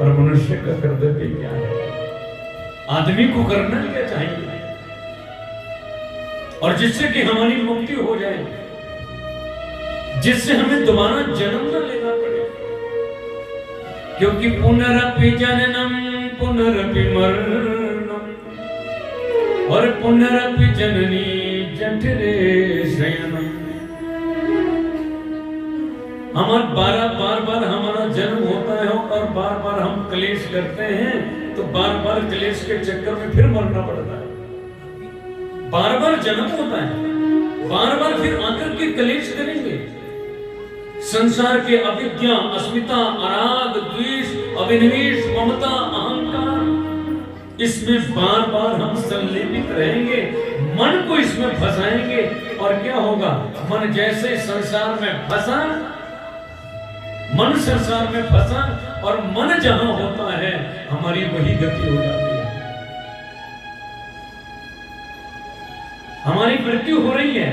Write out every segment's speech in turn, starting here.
और मनुष्य का कर्तव्य क्या है, आदमी को करना क्या चाहिए, और जिससे कि हमारी मुक्ति हो जाए, जिससे हमें दोबारा जन्म न लेना पड़े। क्योंकि पुनरपि जननम पुनरपि मरणम और पुनरपि जननी जठरे शयनम। बार बार हमारा जन्म होता है और बार बार हम क्लेश करते हैं, तो बार बार क्लेश के चक्कर में फिर मरना पड़ता है। बार बार जन्म होता है, बार बार फिर आकर के क्लेश करेंगे। संसार के अविद्या, अस्मिता, अराग, द्वेष, अभिनिवेश, ममता, अहंकार, इसमें बार बार हम संलिप्त रहेंगे, मन को इसमें फंसाएंगे, और क्या होगा, मन जैसे संसार में फंसा, मन संसार में फंसा, और मन जहां होता है हमारी वही गति हो जाती है, हमारी मृत्यु हो रही है।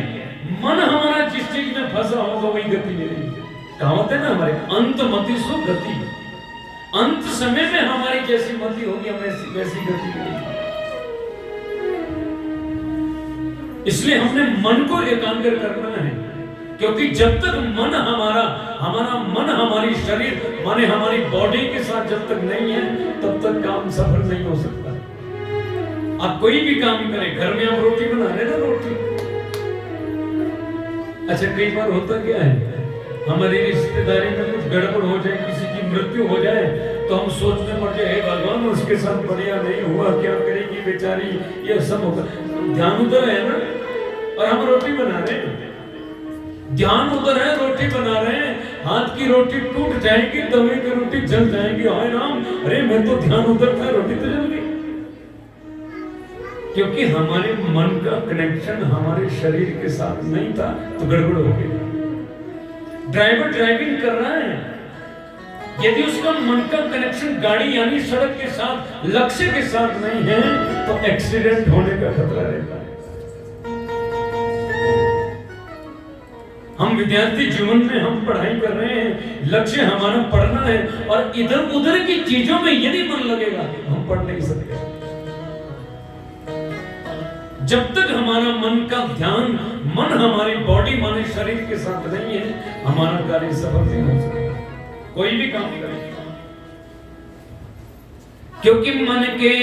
मन हमारा जिस चीज में फंसा होगा वही गति ले रही है। कहावत है ना हमारे, अंत मति सु गति, अंत समय में हमारी जैसी मति होगी हम वैसी गति मिलेगी। इसलिए हमने मन को एकाग्र करना है, क्योंकि जब तक मन हमारा मन हमारी शरीर माने हमारी बॉडी के साथ जब तक नहीं है, तब तक काम सफल नहीं हो सकता। आप कोई भी काम करें, घर में हम रोटी बना रहे ना, रोटी, अच्छा कई बार होता क्या है, हमारी रिश्तेदारी में कुछ गड़बड़ हो जाए, किसी की मृत्यु हो जाए, तो हम सोचने पड़ जाए, हे भगवान उसके साथ बढ़िया नहीं हुआ, क्या करेगी बेचारी, ये सब होगा। ध्यान उधर है ना, और हम रोटी बना रहे हैं, ध्यान उधर है, रोटी बना रहे हैं, हाथ की रोटी टूट जाएगी, तवे की रोटी जल जाएगी, हाय राम, अरे मैं तो ध्यान उधर था, रोटी तो जल गई। क्योंकि हमारे मन का कनेक्शन हमारे शरीर के साथ नहीं था, तो गड़बड़ हो गई। ड्राइवर ड्राइविंग कर रहा है, यदि उसका मन का कनेक्शन गाड़ी यानी सड़क के साथ, लक्ष्य के साथ नहीं है, तो एक्सीडेंट होने का खतरा रहता है। हम विद्यार्थी जीवन में हम पढ़ाई कर रहे हैं, लक्ष्य हमारा पढ़ना है, और इधर उधर की चीजों में यदि मन लगेगा हम पढ़ नहीं सकते। जब तक हमारा मन का ध्यान, मन हमारी बॉडी माने शरीर के साथ नहीं है, हमारा कार्य सफल नहीं हो सकता, कोई भी काम करें। क्योंकि मन के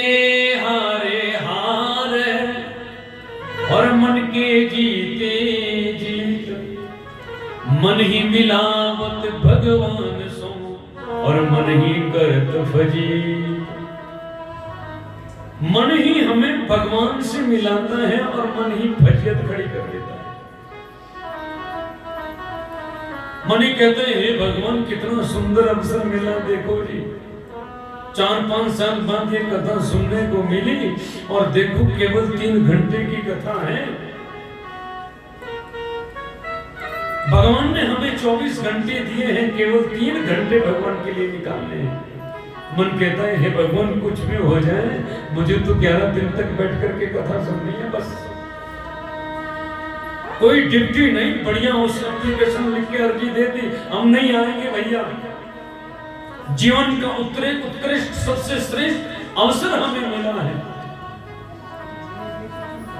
हारे हार और मन के जीते जीत, मन ही मिलावत भगवान सो और मन ही करत फजी। मन ही हमें भगवान से मिलाता है और मन ही फजियत खड़ी कर देता है। मन ही कहते हैं, हे भगवान कितना सुंदर अवसर मिला, देखो जी 4-5 साल बाद ये कथा सुनने को मिली, और देखो केवल 3 घंटे की कथा है। भगवान ने हमें 24 घंटे दिए हैं, केवल 3 घंटे भगवान के लिए निकालने हैं। मन कहता है, हे भगवान कुछ भी हो जाए, मुझे तो 11 दिन तक बैठ करके कथा सुननी है बस, कोई ड्यूटी नहीं, बढ़िया उस एप्लीकेशन लिख के अर्जी दे दी, हम नहीं आएंगे भैया। जीवन का उत्कृष्ट सबसे श्रेष्ठ अवसर हमें मिला है,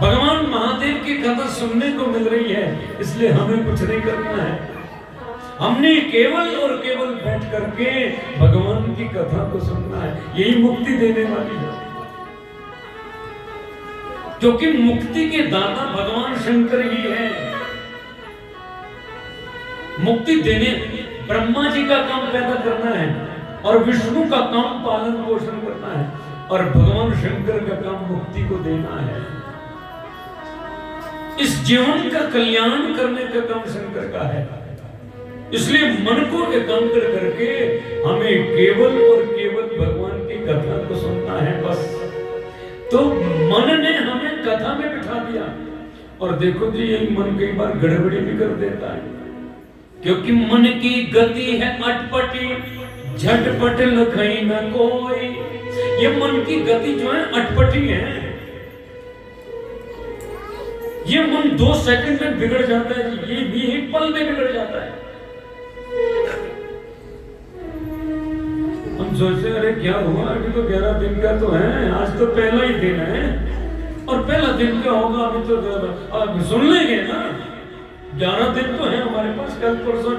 भगवान महादेव की कथा सुनने को मिल रही है, इसलिए हमें कुछ नहीं करना है। हमने केवल और केवल बैठ करके भगवान की कथा को सुनना है, यही मुक्ति देने वाली है। क्योंकि मुक्ति के दाता भगवान शंकर ही है। मुक्ति देने ब्रह्मा जी का काम पैदा करना है, और विष्णु का काम पालन पोषण करना है, और भगवान शंकर का काम मुक्ति को देना है। इस जीवन का कल्याण करने का काम शंकर का है। इसलिए मन को एकाग्र करके हमें केवल और केवल भगवान की कथा को सुनना है बस। तो मन ने हमें कथा में बिठा दिया, और देखो जी ये मन कई बार गड़बड़ी भी कर देता है, क्योंकि मन की गति है अटपटी, झटपट लखई न कोई। ये मन की गति जो है अटपटी है, ये मन 2 सेकंड में बिगड़ जाता है, ये भी एक पल में बिगड़ जाता है। हम सोचते अरे क्या हुआ, अभी तो 11 दिन का तो है, आज तो पहला ही दिन है और पहला दिन क्या होगा अभी तो अब सुन लेंगे ना। 11 दिन तो है हमारे पास, कल परसों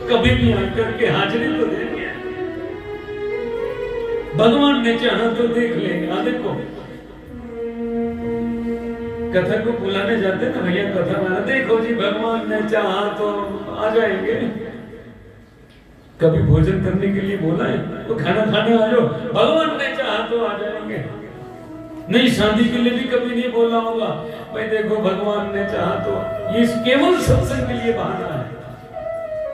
कभी भी आकर के हाजिरी तो देंगे, भगवान ने चाहा तो देख लेंगे। देखो कथा को बुलाने जाते ना भैया, कथा में देखो जी भगवान ने चाहा तो आ जाएंगे। कभी भोजन करने के लिए बोला है तो खाना खाने आ जाओ, भगवान ने चाहा तो आ जाएंगे। नहीं, शादी के लिए भी कभी नहीं बोला होगा भाई देखो भगवान ने चाहा तो, ये केवल सत्संग के लिए बहाना है,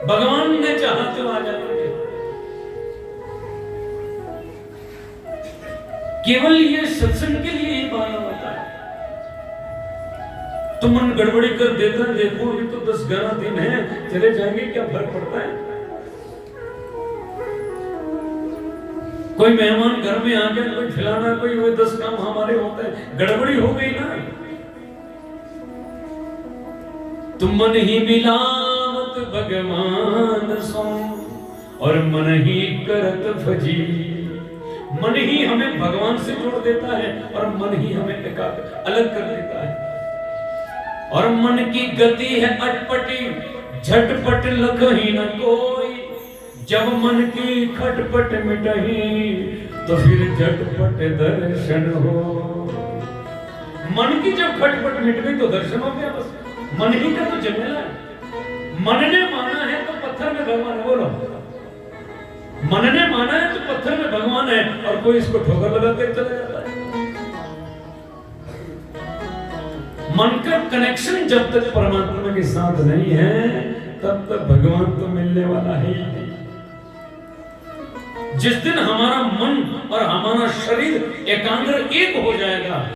भगवान ने चाहा तो आ जाएंगे। केवल ये सत्संग के लिए ही बहाना होता है। तो मन गड़बड़ी कर देता है, देखो अभी तो 10-11 दिन है, चले जाएंगे, क्या फर्क पड़ता है। कोई मेहमान घर में आ गया, कोई खिलाना, कोई वो 10 काम हमारे होते हैं, गड़बड़ी हो गई ना। तुम मन ही मिलावत भगवान सो और मन ही करत फजी। मन ही हमें भगवान से जोड़ देता है और मन ही हमें अलग कर देता है। और मन की गति है अटपटी, झटपट लखही न कोई। जब मन की खटपट मिटही तो फिर झटपट दर्शन हो। मन की जब खटपट मिट गई तो दर्शन हो गया, बस मन ही का तो झमेला है। मन ने माना है तो पत्थर में भगवान है, बोलो मन ने माना है तो पत्थर में भगवान है, और कोई इसको ठोकर लगा कर चला जाता है। मन का कनेक्शन जब तक परमात्मा के साथ नहीं है तब तक भगवान तो मिलने वाला है ही नहीं। जिस दिन हमारा मन और हमारा शरीर एकाग्र एक हो जाएगा